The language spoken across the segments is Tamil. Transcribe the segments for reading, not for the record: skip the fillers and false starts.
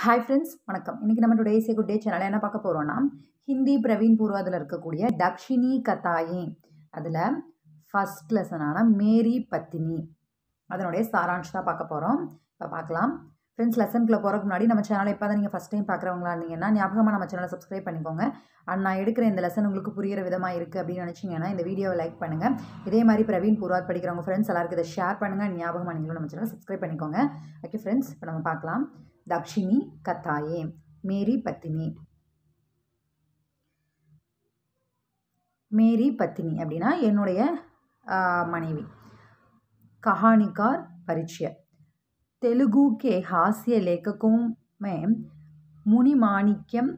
हाय फ्रेंड्स वणक्कम इनकी நம்ம டுடே சே குட் டே சேனல்ல என்ன பார்க்க போறோம்னா ஹிந்தி பிரவீன் பூர்வாதுல இருக்கக்கூடிய தக்ஷினி கதாயே அதுல ஃபர்ஸ்ட் லெசனான மேரி பத்தினி அதனுடைய சாராம்சம் தான் பார்க்க போறோம். இப்ப பார்க்கலாம். ஃப்ரெண்ட்ஸ் லெசனுக்குள்ள போறதுக்கு முன்னாடி நம்ம சேனலை இப்பதான் நீங்க ஃபர்ஸ்ட் டைம் பார்க்கறவங்களா இருந்தீங்கன்னா ஞாபகமா நம்ம சேனலை சப்ஸ்கிரைப் பண்ணிக்கோங்க. அண்ட் நான் எடுக்கிற இந்த லெசன் உங்களுக்கு புரியுற விதமா இருக்கு அப்படின்னு நினைச்சீங்கன்னா இந்த வீடியோவை லைக் பண்ணுங்க. இதே மாதிரி பிரவீன் பூர்வாத் படிக்கிறவங்க ஃப்ரெண்ட்ஸ் எல்லாருக்கும் இதை ஷேர் பண்ணுங்க. ஞாபகமா நீங்களும் நம்ம சேனலை சப்ஸ்கிரைப் பண்ணிக்கோங்க. ஓகே ஃப்ரெண்ட்ஸ் இப்போ நம்ம பார்க்கலாம். दक्षिणी कथाएं मेरी पत्नी मेरी पत्नी அப்படினா என்னுடைய மனைவி. कहानीकार परिचय तेलुगु के हास्य लेखकों में मुनि माणिक्यम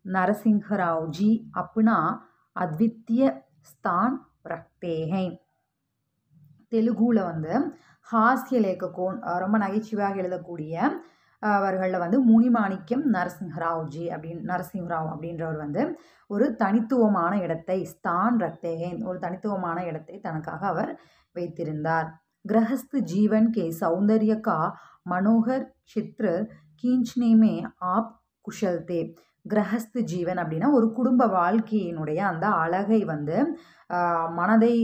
नरसिंह राव जी अपना अद्वितीय स्थान रखते हैं. தெலுங்குல வந்து ஹாஸ்ய லேக்ககோன் ரொம்ப நகைச்சுவையாக எழுதக்கூடிய அவர்களில் வந்து முனிமாணிக்கம் நரசிங்கராவ்ஜி நரசிங்கராவ் அப்படின்றவர் வந்து ஒரு தனித்துவமான இடத்தை ஸ்தான் ரத்தேகேன் ஒரு தனித்துவமான இடத்தை தனக்காக அவர் வைத்திருந்தார். கிரகஸ்த் ஜீவன் கே சௌந்தர்ய கா மனோகர் சித்ர கீஞ்ச்னே மே ஆப் குஷல்தே. கிரகஸ்த் ஜீவன் அப்படின்னா ஒரு குடும்ப வாழ்க்கையினுடைய அந்த அழகை வந்து மனதை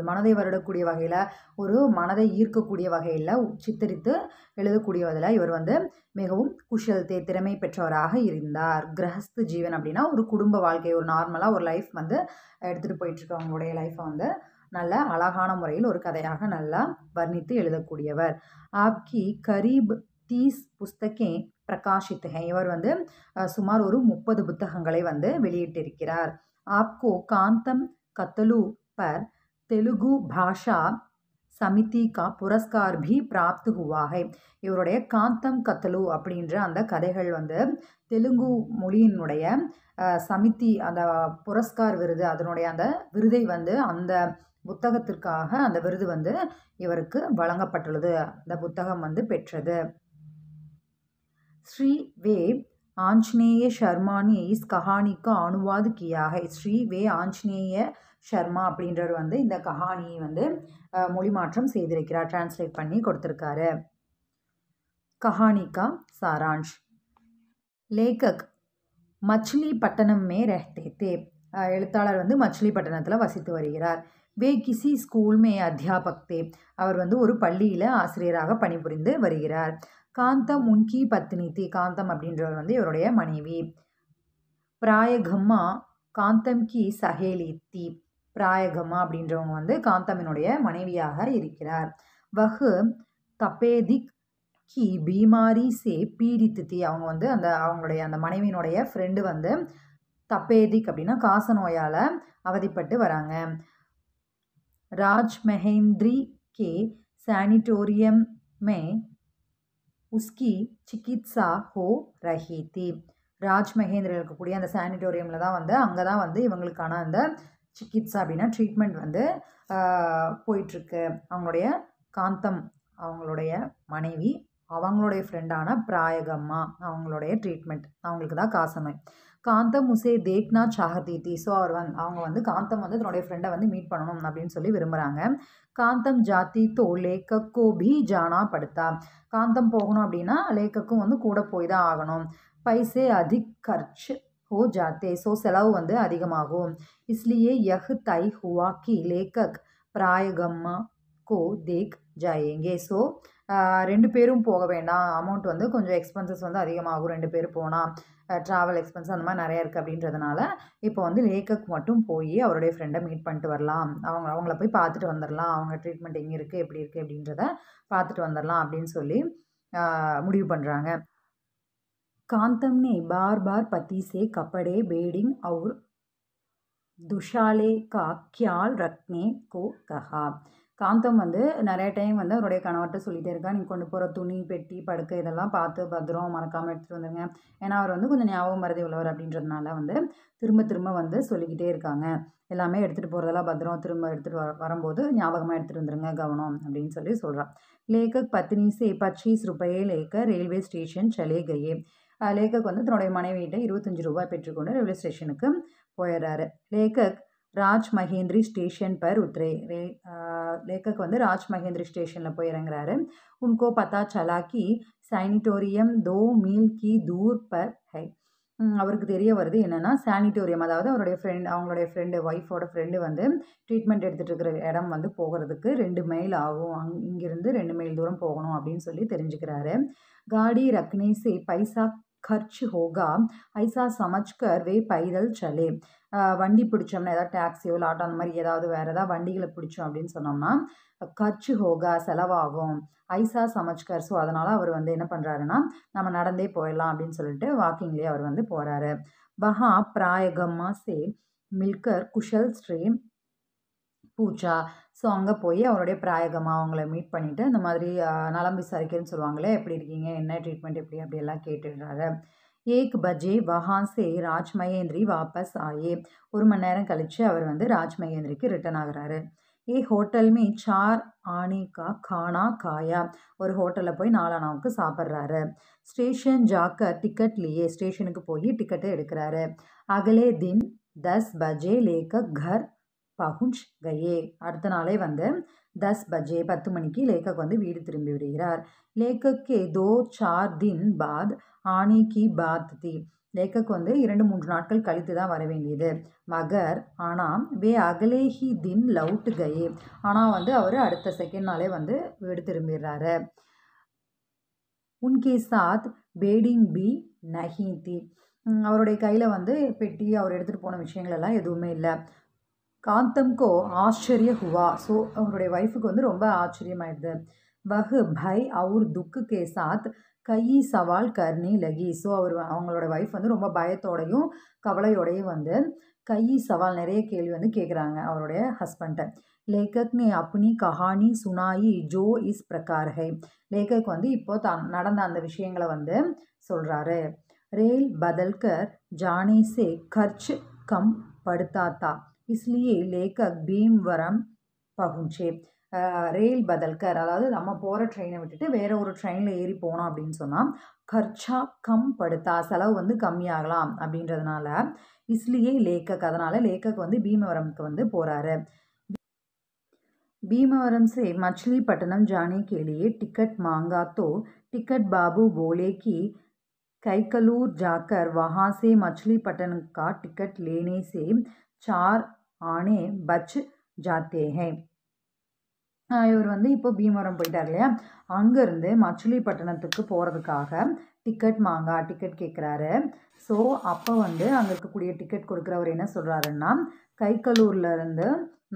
மனதை வருடக்கூடிய வகையில் ஒரு மனதை ஈர்க்கக்கூடிய வகையில் சித்தரித்து எழுதக்கூடியதில் இவர் வந்து மிகவும் குஷல்தே திறமை பெற்றவராக இருந்தார். கிரகஸ்து ஜீவன் அப்படின்னா ஒரு குடும்ப வாழ்க்கை ஒரு நார்மலாக ஒரு லைஃப் வந்து எடுத்துகிட்டு போயிட்டுருக்கவங்களுடைய லைஃப்பை வந்து நல்ல அழகான முறையில் ஒரு கதையாக நல்லா வர்ணித்து எழுதக்கூடியவர். ஆப்கி கரீப் 30 புஸ்தகே பிரகாஷித் ஹை. இவர் வந்து சுமார் ஒரு 30 புத்தகங்களை வந்து வெளியிட்டிருக்கிறார். आपको कांतम कतलू पर तेलुगु भाषा समिति का पुरस्कार भी प्राप्त हुआ है. இவருடைய காந்தம் கத்தலு அப்படின்ற அந்த கதைகள் வந்து தெலுங்கு மொழியினுடைய சமிதி அந்த புரஸ்கார் விருது அதனுடைய அந்த விருதை வந்து அந்த புத்தகத்திற்காக அந்த விருது வந்து இவருக்கு வழங்கப்பட்டுள்ளது. அந்த புத்தகம் வந்து பெற்றது. ஸ்ரீ வே आंजनेय शर्मा ने इस कहानी का अनुवाद किया है. ஸ்ரீ வே ஆஞ்சநேய சர்மா அப்படின்றவர் வந்து இந்த கஹானியை வந்து மொழி மாற்றம் செய்திருக்கிறார். டிரான்ஸ்லேட் பண்ணி கொடுத்திருக்காரு. कहानी का सारांश लेखक मछलीपट्टनम में रहते थे. எழுத்தாளர் வந்து மச்சிலிப்பட்டினத்தில் வசித்து வருகிறார். வே கிசி ஸ்கூல் மே அத்தியாபக் தே. அவர் வந்து ஒரு பள்ளியில் ஆசிரியராக பணிபுரிந்து வருகிறார். காந்தம் உன்கி பத்னி தி. காந்தம் அப்படின்றவர் வந்து இவருடைய மனைவி. பிராயகம்மா காந்தம் கி சஹேலி தி. பிராயகம்மா அப்படின்றவங்க வந்து காந்தமினுடைய மனைவியாக இருக்கிறார். வஹு தபேதிக் கி பீமாரி சே பீடித்து தி. அவங்க வந்து அந்த அவங்களுடைய அந்த மனைவியினுடைய ஃப்ரெண்டு வந்து தபேதிக் அப்படின்னா காச நோயால் அவதிப்பட்டு வராங்க. ராஜ் மகேந்திரி கே சானிட்டோரியம் மே உஸ்கி சிகித்சா ஹோ ரஹி தி. ராஜ் மகேந்திர இருக்கக்கூடிய அந்த சானிட்டோரியமில் தான் வந்து அங்கே தான் வந்து இவங்களுக்கான அந்த சிகித்சா அப்படின்னா ட்ரீட்மெண்ட் வந்து போயிட்டுருக்கு. அவங்களுடைய காந்தம் அவங்களுடைய மனைவி அவங்களுடைய ஃப்ரெண்டான பிராயகம்மா அவங்களுடைய ட்ரீட்மெண்ட் அவங்களுக்கு தான் காசநோய். காந்தம் உசே தேக்னா சாஹதி தி. ஸோ அவங்க வந்து காந்தம் வந்து தன்னுடைய ஃப்ரெண்டை வந்து மீட் பண்ணணும் அப்படின்னு சொல்லி விரும்புகிறாங்க. காந்தம் ஜாதி தோ லேக்கோ பி ஜானா படுத்தா. காந்தம் போகணும் அப்படின்னா லேக்கக்கும் வந்து கூட போய் தான் ஆகணும். பைசே அதிக் கர்ச் ஹோ ஜாத்தே. ஸோ செலவு வந்து அதிகமாகும். இஸ்லியே யஹ் தை ஹுவா கி லேக்கக் பிராயகம்மா கோ தேக் ஜாயேங்கே. ஸோ 2 பேரும் போக வேண்டாம். அமௌண்ட் வந்து கொஞ்சம் எக்ஸ்பென்சஸ் வந்து அதிகமாகும். 2 பேர் போனால் ட்ராவல் எக்ஸ்பென்ஸ் அந்த மாதிரி நிறையா இருக்குது அப்படின்றதுனால இப்போ வந்து லேக்கக் மட்டும் போய் அவருடைய ஃப்ரெண்டை மீட் பண்ணிட்டு வரலாம். அவங்கள போய் பார்த்துட்டு வந்துடலாம். அவங்க ட்ரீட்மெண்ட் எங்கே இருக்குது எப்படி இருக்குது அப்படின்றத பார்த்துட்டு வந்துடலாம் அப்படின்னு சொல்லி முடிவு பண்ணுறாங்க. कांतम ने बार बार पति से कपड़े बेडिंग और दुशाले का ख्याल रखने को कहा. காந்தம் வந்து நிறைய டைம் வந்து அவருடைய கணவர்கிட்ட சொல்லிகிட்டே இருக்கா, நீங்கள் கொண்டு போகிற துணி பெட்டி படுக்கை இதெல்லாம் பார்த்து பத்திரம் மறக்காமல் எடுத்துகிட்டு வந்துடுங்க. ஏன்னா அவர் வந்து கொஞ்சம் ஞாபகம் மறதி உள்ளவர் அப்படின்றதுனால வந்து திரும்ப திரும்ப வந்து சொல்லிக்கிட்டே இருக்காங்க. எல்லாமே எடுத்துகிட்டு போகிறதெல்லாம் பத்திரம் திரும்ப எடுத்துகிட்டு வரும்போது ஞாபகமாக எடுத்துகிட்டு வந்துடுங்க கவனம் அப்படின்னு சொல்லி சொல்கிறான். லேக்கக் பத்னி சே 25 रुपये लेकर ரயில்வே ஸ்டேஷன் சலே கயே. லேக்கக் வந்து தன்னுடைய மனைவியிட்ட 25 ரூபாய் பெற்றுக்கொண்டு ரயில்வே ஸ்டேஷனுக்கு போயிடுறாரு. லேக்கக் ராஜ் மகேந்திரி ஸ்டேஷன் பர் உத்ரே. लेखक வந்து ராஜ் மகேந்திரி ஸ்டேஷனில் போய் இறங்குறாரு. उनको पता चला कि सैनिटोरियम 2 मील की दूर पर है. அவருக்கு தெரிய வருது என்னன்னா சானிட்டோரியம், அதாவது அவங்களுடைய ஃப்ரெண்டு ஒய்ஃபோட ஃப்ரெண்டு வந்து ட்ரீட்மெண்ட் எடுத்துகிட்டு இருக்கிற இடம் வந்து போகிறதுக்கு 2 மைல் ஆகும், இங்கிருந்து 2 மைல் தூரம் போகணும் அப்படின்னு சொல்லி தெரிஞ்சுக்கிறாரு. गाड़ी रखने से पैसा खर्च होगा ऐसा समझकर वे पैदल चले. வண்டி பிடிச்சோம்னா ஏதாவது டாக்ஸியோ இல்லை ஆட்டோ அந்த மாதிரி ஏதாவது வேறு ஏதாவது வண்டிகளை பிடிச்சோம் அப்படின்னு சொன்னோம்னா கர்ச்சு ஹோகா செலவாகும், ஐசா சமச்கர். ஸோ அதனால் அவர் வந்து என்ன பண்ணுறாருன்னா நம்ம நடந்தே போயிடலாம் அப்படின்னு சொல்லிட்டு வாக்கிங்லேயே அவர் வந்து போகிறாரு. வஹா பிராயகம்மா சே மில்கர் குஷல் ஸ்ட்ரீம் பூச்சா. ஸோ அங்கே போய் அவருடைய பிராயகமாக அவங்கள மீட் பண்ணிவிட்டு இந்த மாதிரி நலம் விசாரிக்கிறேன்னு சொல்லுவாங்களே, எப்படி இருக்கீங்க, என்ன ட்ரீட்மெண்ட் எப்படி அப்படியெல்லாம் கேட்டுடுறாரு. 1 பஜே வஹாசே ராஜ் மகேந்திரி வாபஸ் ஆயே. 1 மணி நேரம் கழித்து அவர் வந்து ராஜ் மகேந்திரிக்கு ரிட்டர்ன் ஆகுறாரு. ஹோட்டல் மே 4 ஆனே கா கானா காயா. ஒரு ஹோட்டலில் போய் 4 ஆனாவுக்கு சாப்பிட்றாரு. ஸ்டேஷன் ஜாக்கர் டிக்கெட் லியே. ஸ்டேஷனுக்கு போய் டிக்கெட்டு எடுக்கிறாரு. அகலே தின் 10 பஜே லேக்கர் கர் பகுஞ்ச் கயே. அடுத்த நாளே வந்து 10 பஜே 10 மணிக்கு லேக்கக் வந்து வீடு திரும்பி விடுகிறார். லேக்கக்கே 2-4 தின் பாத் ஆனே கி பாத் தி. லேக்கக் வந்து 2-3 நாட்கள் கழித்து தான் வர வேண்டியது. மகர் ஆனால் வே அகலே ஹி தின் லவுட் கயே. ஆனால் வந்து அவர் அடுத்த செகண்ட் நாளே வந்து வீடு திரும்பிடுறாரு. உன்கே சாத் பேடிங் பி நஹி தி. அவருடைய கையில் வந்து பெட்டி அவர் எடுத்துகிட்டு போன விஷயங்கள் எல்லாம் எதுவுமே இல்லை. காந்தம்கோ ஆச்சரிய ஹுவா. ஸோ அவருடைய ஒய்ஃபுக்கு வந்து ரொம்ப ஆச்சரியமாயிடுது. வஹ் பை அவுர் துக்கு கே சாத் கை சவால் கர்னி லகி. ஸோ அவங்களோட ஒய்ஃப் வந்து ரொம்ப பயத்தோடையும் கவலையோடையும் வந்து கை சவால் நிறைய கேள்வி வந்து கேட்குறாங்க அவருடைய ஹஸ்பண்ட்டை. லேக்கக் நே Apni Kahani சுனாயி Joe is பிரகார் high. லேக்கக் வந்து இப்போ நடந்த அந்த விஷயங்களை வந்து சொல்கிறாரு. रेल बदलकर जाने से खर्च कम पड़ता था, इसलिए लेखक भीमवरम पहुँचे. ரயில் பதல்கர், அதாவது நம்ம போகிற ட்ரெயினை விட்டுட்டு வேற ஒரு ட்ரெயினில் ஏறி போனோம் அப்படின்னு சொன்னால் கர்ச்சா கம் படுத்தா, செலவு வந்து கம்மியாகலாம் அப்படின்றதுனால இஸ்லியே லேக்கக், அதனால் லேக்கக் வந்து பீமவரம்க்கு வந்து போகிறாரு. भीमवरम से मछलीपट्टनम जाने के लिए टिकट मांगा तो टिकट बाबू बोले कि कैकलूर जाकर वहाँ से मछलीपट्टनम का टिकट लेने से 4 आने बच जाते हैं. இவர் வந்து இப்போ பீமவரம் போயிட்டார் இல்லையா, அங்கேருந்து மச்சிலிப்பட்டினத்துக்கு போகிறதுக்காக டிக்கெட் கேட்குறாரு. ஸோ அப்போ வந்து அங்கே இருக்கக்கூடிய டிக்கெட் கொடுக்குறவர் என்ன சொல்கிறாருன்னா, கைக்கலூர்லேருந்து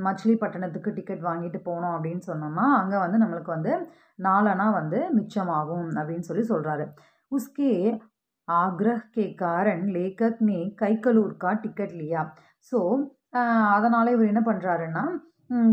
மச்சிலிப்பட்டினத்துக்கு டிக்கெட் வாங்கிட்டு போனோம் அப்படின்னு சொன்னோம்னா அங்கே வந்து நம்மளுக்கு வந்து 4 ஆனா வந்து மிச்சமாகும் அப்படின்னு சொல்லி சொல்கிறாரு. உஸ்கே आग्रह के कारण लेखक ने கைக்கலூர் का टिकट लिया. ஸோ அதனால் இவர் என்ன பண்ணுறாருன்னா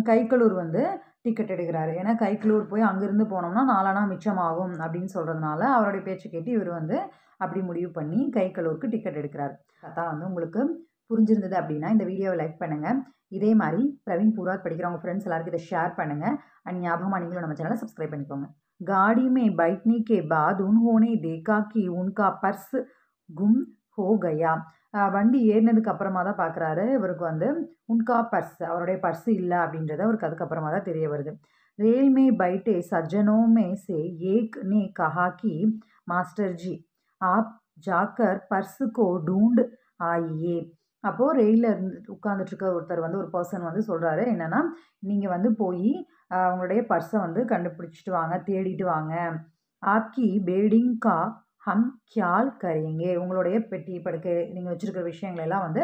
கைக்கலூர் வந்து டிக்கெட் எடுக்கிறாரு. ஏன்னா கைக்கலூர் போய் அங்கேருந்து போனோம்னா 4 ஆனா மிச்சமாகும் அப்படின்னு சொல்கிறதுனால அவருடைய பேச்சு கேட்டு இவர் வந்து அப்படி முடிவு பண்ணி கைக்கலூருக்கு டிக்கெட் எடுக்கிறார். கதா வந்து உங்களுக்கு புரிஞ்சிருந்தது அப்படின்னா இந்த வீடியோவை லைக் பண்ணுங்கள். இதே மாதிரி பிரவீன் பூராத் படிக்கிறவங்க ஃப்ரெண்ட்ஸ் எல்லாருக்கும் இதை ஷேர் பண்ணுங்கள். அண்ட் ஞாபகமாக நீங்களும் நம்ம சேனலை சப்ஸ்கிரைப் பண்ணிக்கோங்க. गाड़ी में बैठने के बाद उन्होंने देखा कि उनका पर्स गुम हो गया. வண்டி ஏறினதுக்கு அப்புறமா தான் பார்க்குறாரு இவருக்கு வந்து உன்கா பர்ஸ், அவருடைய பர்ஸ் இல்லை அப்படின்றது அவருக்கு அதுக்கப்புறமா தான் தெரிய வருது. रेल में बैठे सज्जनों में से एक ने कहा कि मास्टर जी आप जाकर पर्स को ढूंढ आइए. அப்போது ரெயிலில் உட்காந்துட்ருக்க ஒருத்தர் வந்து ஒரு பர்சன் வந்து சொல்கிறாரு என்னென்னா, நீங்கள் வந்து போய் அவங்களுடைய பர்ஸை வந்து கண்டுபிடிச்சிட்டு வாங்க, தேடிட்டு வாங்க. ஆப்கி பேடிங் கா ஹம் கியால் கரேங்கே. உங்களுடைய பெட்டி படுக்கை நீங்கள் வச்சுருக்கிற விஷயங்களெல்லாம் வந்து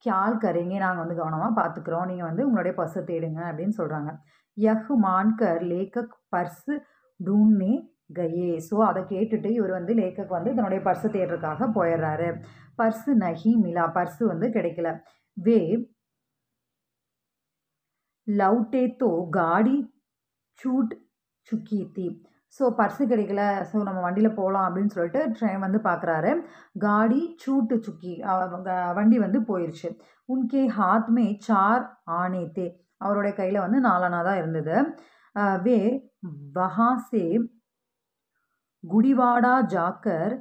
கியால் கரேங்கே, நாங்கள் வந்து கவனமாக பார்த்துக்குறோம், நீங்கள் வந்து உங்களுடைய பர்ஸை தேடுங்க அப்படின்னு சொல்கிறாங்க. யஹ் மான்கர் லேக்கக் பர்ஸ் டூன்னே கயே. ஸோ அதை கேட்டுட்டு இவர் வந்து லேக்கக் வந்து தன்னுடைய பர்ஸை தேடுறதுக்காக போயிடுறாரு. பர்ஸு நஹி மிலா, பர்ஸு வந்து கிடைக்கல. வே லவுட்டே தோ காடி சூட் சுக்கி தி. ஸோ பர்ஸு கிடைக்கல, ஸோ நம்ம வண்டியில் போகலாம் அப்படின்னு சொல்லிட்டு ட்ரெயின் வந்து பார்க்குறாரு. காடி சூட்டு சுக்கி, வண்டி வந்து போயிடுச்சு. உன்கே ஹாத் மே 4 ஆனே தே. அவருடைய கையில் வந்து 4 ஆனா தான் இருந்தது. வே வஹா சே குடிவாடா ஜாக்கர்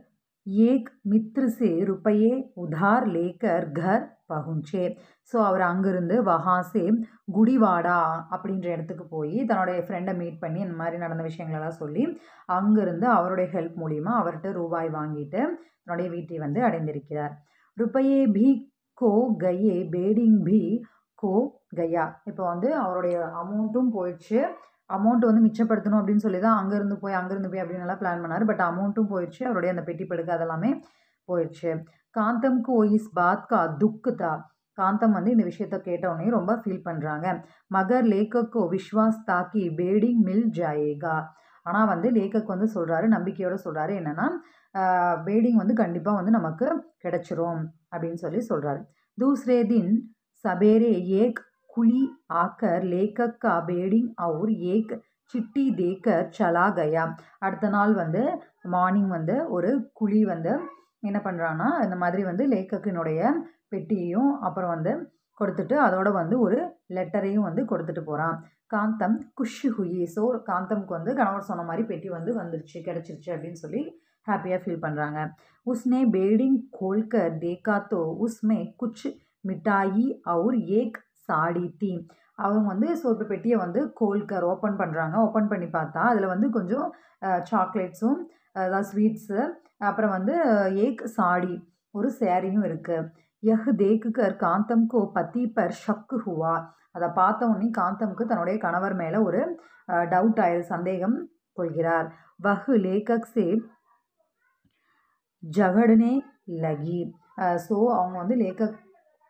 ஏக் மித்ரு சே ருப்பையே உதார் லேக்கர் கர் பகுஞ்சே. ஸோ அவர் அங்கிருந்து வஹாசே குடிவாடா அப்படின்ற இடத்துக்கு போய் தன்னுடைய ஃப்ரெண்டை மீட் பண்ணி இந்த மாதிரி நடந்த விஷயங்களெல்லாம் சொல்லி அங்கிருந்து அவருடைய ஹெல்ப் மூலிமா அவர்கிட்ட ரூபாய் வாங்கிட்டு தன்னுடைய வீட்டை வந்து அடைந்திருக்கிறார். ருப்பையே பி கோ கயே பேடிங் பி கோ கயா. இப்போ வந்து அவருடைய அமௌண்ட்டும் போயிடுச்சு. அமௌண்ட் வந்து மிச்சப்படுத்தணும் அப்படின்னு சொல்லி தான் அங்கேருந்து போய் அப்படின்னு எல்லாம் பிளான் பண்ணார். பட் அமௌண்ட்டும் போயிடுச்சு. அவருடைய அந்த பெட்டி படுக்கை அதெல்லாமே போயிடுச்சு. காந்தம் கோ இஸ் பாத் கா துக் தா. காந்தம் வந்து இந்த விஷயத்த கேட்டவுடனே ரொம்ப ஃபீல் பண்ணுறாங்க. மகர் லேக்கோ விஸ்வாஸ் தாக்கி பேடிங் மில் ஜாயேகா. ஆனால் வந்து லேக்கக் வந்து சொல்கிறாரு, நம்பிக்கையோடு சொல்கிறாரு என்னென்னா பேடிங் வந்து கண்டிப்பாக வந்து நமக்கு கிடைச்சிரும் அப்படின்னு சொல்லி சொல்கிறாரு. दूसरे दिन सवेरे एक कुली आकर लेखक का बेडिंग और एक चिट्ठी देकर चला गया. அடுத்த நாள் வந்து மார்னிங் வந்து ஒரு குழி வந்து என்ன பண்ணுறான்னா இந்த மாதிரி வந்து லேக்கக்கினுடைய பெட்டியையும் அப்புறம் வந்து கொடுத்துட்டு அதோட வந்து ஒரு லெட்டரையும் வந்து கொடுத்துட்டு போகிறான். காந்தம் குஷ் ஹுயி. ஸோ காந்தம்க்கு வந்து கணவர் சொன்ன மாதிரி பெட்டி வந்து வந்துருச்சு கிடச்சிருச்சு அப்படின்னு சொல்லி हैप्पिया फील பண்ணுறாங்க. उसने बेडिंग खोलकर देखा तो उसमें कुछ मिठाई और एक साड़ी थी. அவங்க வந்து சோப்பு பெட்டியை வந்து கோல்கர் ஓப்பன் பண்ணுறாங்க. ஓப்பன் பண்ணி பார்த்தா அதில் வந்து கொஞ்சம் சாக்லேட்ஸும் அதாவது ஸ்வீட்ஸு அப்புறம் வந்து ஏக் சாடி ஒரு சேரீயும் இருக்குது. யஹ் தேக்குகர் காந்தம்கோ பத்தி பர் ஷக் ஹுவா. அதை பார்த்த உடனே காந்தம்க்கு தன்னுடைய கணவர் மேலே ஒரு டவுட் ஆயிடுது, சந்தேகம் கொள்கிறார். வஹ் லேக்கக் சே ஜகடனே லகி. ஸோ அவங்க வந்து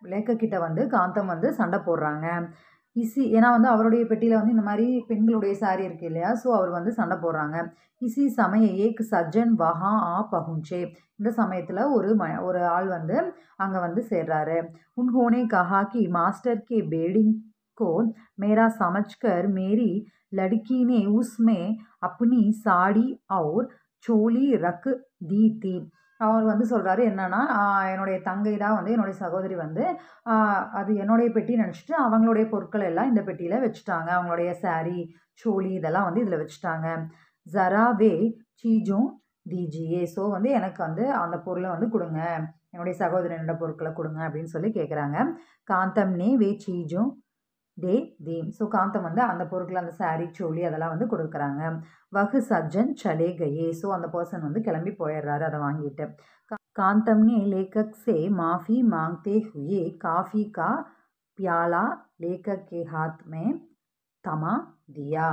லேக்கக்கிட்ட வந்து காந்தம் வந்து சண்டை போடுறாங்க. ஏன்னா வந்து அவருடைய பெட்டியில் வந்து இந்த மாதிரி பெண்களுடைய சாரி இருக்குது இல்லையா, ஸோ அவர் வந்து சண்டை போடுறாங்க. இசி சமய ஏக் சஜ்ஜன் வஹா ஆ பகுஞ்சே. இந்த சமயத்தில் ஒரு ஆள் வந்து அங்கே வந்து சேர்றாரு. உன்ஹோனே கஹா கி மாஸ்டர் கே பேடிங் को मेरा समझकर मेरी लड़की ने उसमें अपनी साड़ी और चोली रख दी थी. அவர் வந்து சொல்கிறாரு என்னன்னா என்னுடைய தங்கை தான் வந்து என்னுடைய சகோதரி வந்து அது என்னுடைய பெட்டி நினச்சிட்டு அவங்களுடைய பொருட்கள் எல்லாம் இந்த பெட்டியில் வச்சுட்டாங்க. அவங்களுடைய சாரி சோலி இதெல்லாம் வந்து இதில் வச்சுட்டாங்க. ஜராவே சீஜும் தீஜியே. ஸோ வந்து எனக்கு வந்து அந்த பொருளை வந்து கொடுங்க, என்னுடைய சகோதரனோட பொருட்களை கொடுங்க அப்படின்னு சொல்லி கேட்குறாங்க. காந்தம்னே வே சீஜும் தே தீம். ஸோ காந்தம் வந்து அந்த பொருட்கள் அந்த சாரி சோலி அதெல்லாம் வந்து கொடுக்குறாங்க. வகு சஜ்ஜன் சலே கயே. ஸோ அந்த பர்சன் வந்து கிளம்பி போயிடுறாரு அதை வாங்கிட்டு. காந்தம்னே லேக்கக் சே மாஃபி மாங்தே ஹுயே காஃபி கா பியாலா லேக்கக் கே ஹாத் மே தமா தியா.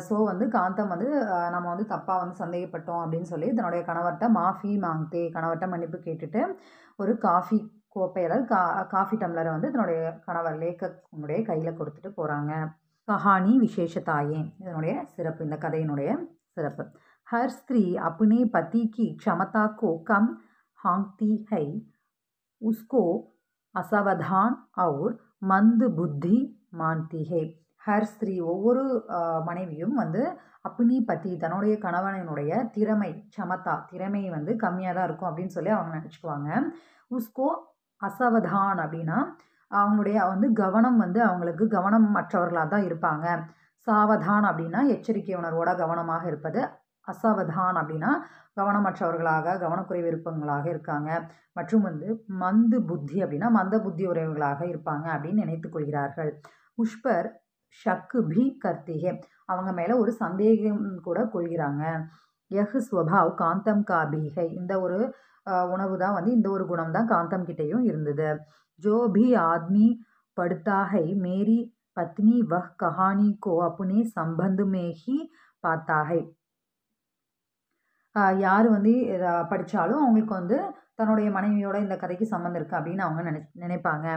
ஸோ வந்து காந்தம் வந்து நம்ம வந்து தப்பாக வந்து சந்தேகப்பட்டோம் அப்படின்னு சொல்லி தன்னுடைய கணவர்கிட்ட மாஃபி மாங்தே கணவர்கிட்ட மன்னிப்பு கேட்டுட்டு ஒரு காஃபி கோப்பை அதாவது காஃபி டம்ளரை வந்து தன்னுடைய கணவர் லேக்கனுடைய கையில் கொடுத்துட்டு போகிறாங்க. கஹானி விசேஷத்தாயே. இதனுடைய சிறப்பு, இந்த கதையினுடைய சிறப்பு. ஹர் ஸ்திரீ அப்னே பதி கி க்ஷமதா கோ கம் ஹாங்தி ஹை உஸ்கோ அசவதான் அவுர் மந்து புத்தி மான்தி ஹை. ஹர் ஸ்திரீ ஒவ்வொரு மனைவியும் வந்து அப்னி பத்தி தன்னுடைய கணவனுடைய திறமை சமத்தா திறமை வந்து கம்மியாக தான் இருக்கும் அப்படின்னு சொல்லி அவங்க நினச்சிக்குவாங்க. உஸ்கோ அசவதான் அப்படின்னா அவங்களுடைய வந்து கவனம் வந்து அவங்களுக்கு கவனம் மற்றவர்களாக தான் இருப்பாங்க. சாவதான் அப்படின்னா எச்சரிக்கை உணர்வோட கவனமாக இருப்பது. அசாவதான் அப்படின்னா கவனமற்றவர்களாக கவனக்குறைவு விருப்பங்களாக இருக்காங்க. மற்றும் வந்து மந்து புத்தி அப்படின்னா மந்த புத்தி உறவுகளாக இருப்பாங்க அப்படின்னு நினைத்து கொள்கிறார்கள். உஷ்பர் ஷக்கு பி கர்த்திகே. அவங்க மேலே ஒரு சந்தேகம் கூட கொள்கிறாங்க. யஹ் ஸ்வபாவ் காந்தம் கா பீகை. இந்த ஒரு உணவு தான் வந்து இந்த ஒரு குணம் தான் காந்தம் கிட்டேயும் இருந்தது. जो भी आदमी पढ़ता है मेरी पत्नी वह कहानी को अपने संबंध में ही पाता है. யார் வந்து இதை படித்தாலும் அவங்களுக்கு வந்து தன்னுடைய மனைவியோட இந்த கதைக்கு சம்மந்தம் இருக்குது அப்படின்னு அவங்க நினைப்பாங்க.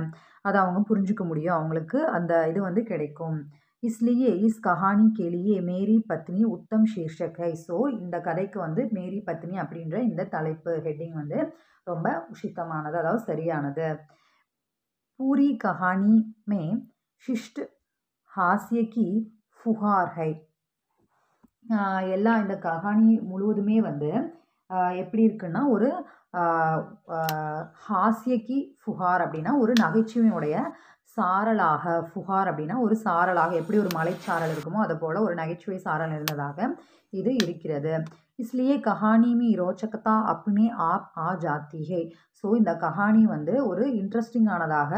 அதை அவங்க புரிஞ்சுக்க முடியும், அவங்களுக்கு அந்த இது வந்து கிடைக்கும். इसलिए इस कहानी के लिए मेरी पत्नी उत्तम शीर्षक है. ஸோ இந்த கதைக்கு வந்து மேரி பத்னி அப்படின்ற இந்த தலைப்பு ஹெட்டிங் வந்து ரொம்ப உஷித்தமானது, அதாவது சரியானது. पूरी कहानी में शिष्ट हास्य की फुहार है. எல்லா இந்த கஹானி முழுவதுமே வந்து எப்படி இருக்குன்னா ஒரு ஹாஸ்யக்கி ஃபுகார் அப்படின்னா ஒரு நகைச்சுவையுடைய சாரலாக, ஃபுகார் அப்படின்னா ஒரு சாரலாக எப்படி ஒரு மலைச்சாரல் இருக்குமோ அது போல் ஒரு நகைச்சுவை சாரல் இருந்ததாக இது இருக்கிறது. इसलिए कहानी में रोचकता अपने आप आ जाती है. ஸோ இந்த கஹானி வந்து ஒரு இன்ட்ரெஸ்டிங்கானதாக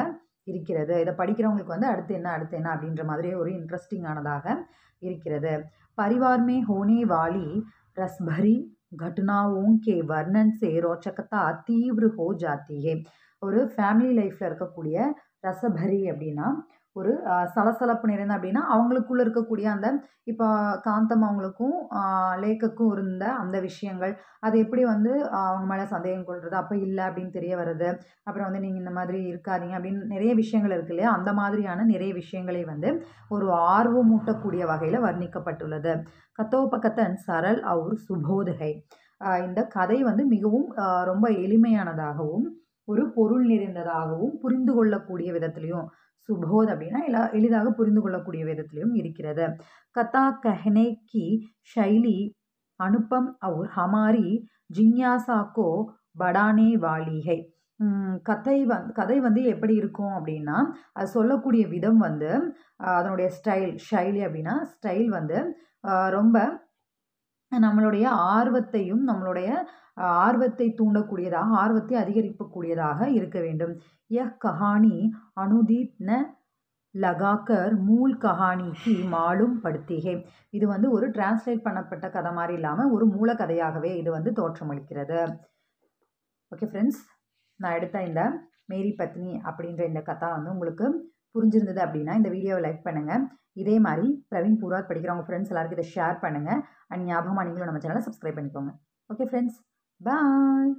இருக்கிறது. இதை படிக்கிறவங்களுக்கு வந்து அடுத்து என்ன அடுத்து என்ன அப்படின்ற மாதிரி ஒரு இன்ட்ரெஸ்டிங்கானதாக இருக்கிறது. परिवार में होने वाली रसभरी घटनाओं के वर्णन से रोचकता तीव्र हो जाती है. ஒரு ஃபேமிலி லைஃப்பில் இருக்கக்கூடிய ரசபரி அப்படின்னா ஒரு சலசலப்பு நிறைந்த அப்படின்னா அவங்களுக்குள்ள இருக்கக்கூடிய அந்த இப்போ காந்தம் அவங்களுக்கும் லேக்குக்கும் இருந்த அந்த விஷயங்கள் அது எப்படி வந்து அவங்க மேலே சந்தேகம் கொள்வது அப்போ இல்லை அப்படின்னு தெரிய வருது. அப்புறம் வந்து நீங்கள் இந்த மாதிரி இருக்காதீங்க அப்படின்னு நிறைய விஷயங்கள் இருக்கு இல்லையா, அந்த மாதிரியான நிறைய விஷயங்களை வந்து ஒரு ஆர்வமூட்டக்கூடிய வகையில் வர்ணிக்கப்பட்டுள்ளது. கத்தோபகத்தன் சரல் அவுர் சுபோதகை. இந்த கதை வந்து மிகவும் ரொம்ப எளிமையானதாகவும் ஒரு பொருள் நிறைந்ததாகவும் புரிந்து கொள்ளக்கூடிய விதத்திலையும் சுபோத் அப்படின்னா எளிதாக புரிந்து கொள்ளக்கூடிய விதத்திலையும் இருக்கிறது. கதா கஹனே கி ஷைலி அனுப்பம் அவுர் ஹமாரி ஜிஞ்ஞாசாக்கோ படானே வாலிகை. கதை வந்து எப்படி இருக்கும் அப்படின்னா அது சொல்லக்கூடிய விதம் வந்து அதனுடைய ஷைலி அப்படின்னா ஸ்டைல் வந்து ரொம்ப நம்மளுடைய ஆர்வத்தையும் நம்மளுடைய ஆர்வத்தை தூண்டக்கூடியதாக ஆர்வத்தை அதிகரிக்கக்கூடியதாக இருக்க வேண்டும். यह कहानी अनुदित न लगाकर मूल कहानी की मालूम पड़ती है. இது வந்து ஒரு டிரான்ஸ்லேட் பண்ணப்பட்ட கதை மாதிரி இல்லாமல் ஒரு மூல கதையாகவே இது வந்து தோற்றமளிக்கிறது. ஓகே ஃப்ரெண்ட்ஸ், நான் எடுத்த இந்த மேரி பத்னி அப்படின்ற இந்த கதை வந்து உங்களுக்கு புரிஞ்சிருந்தது அப்படின்னா இந்த வீடியோவை லைக் பண்ணுங்கள். இதே மாதிரி பிரவீன் பூராத் படிக்கிறவங்க ஃப்ரெண்ட்ஸ் எல்லாருக்கும் இதை ஷேர் பண்ணுங்கள். அண்ட் ஞாபகமாக நீங்களும் நம்ம சேனலை சப்ஸ்கிரைப் பண்ணிக்கோங்க. ஓகே ஃப்ரெண்ட்ஸ், பாய்.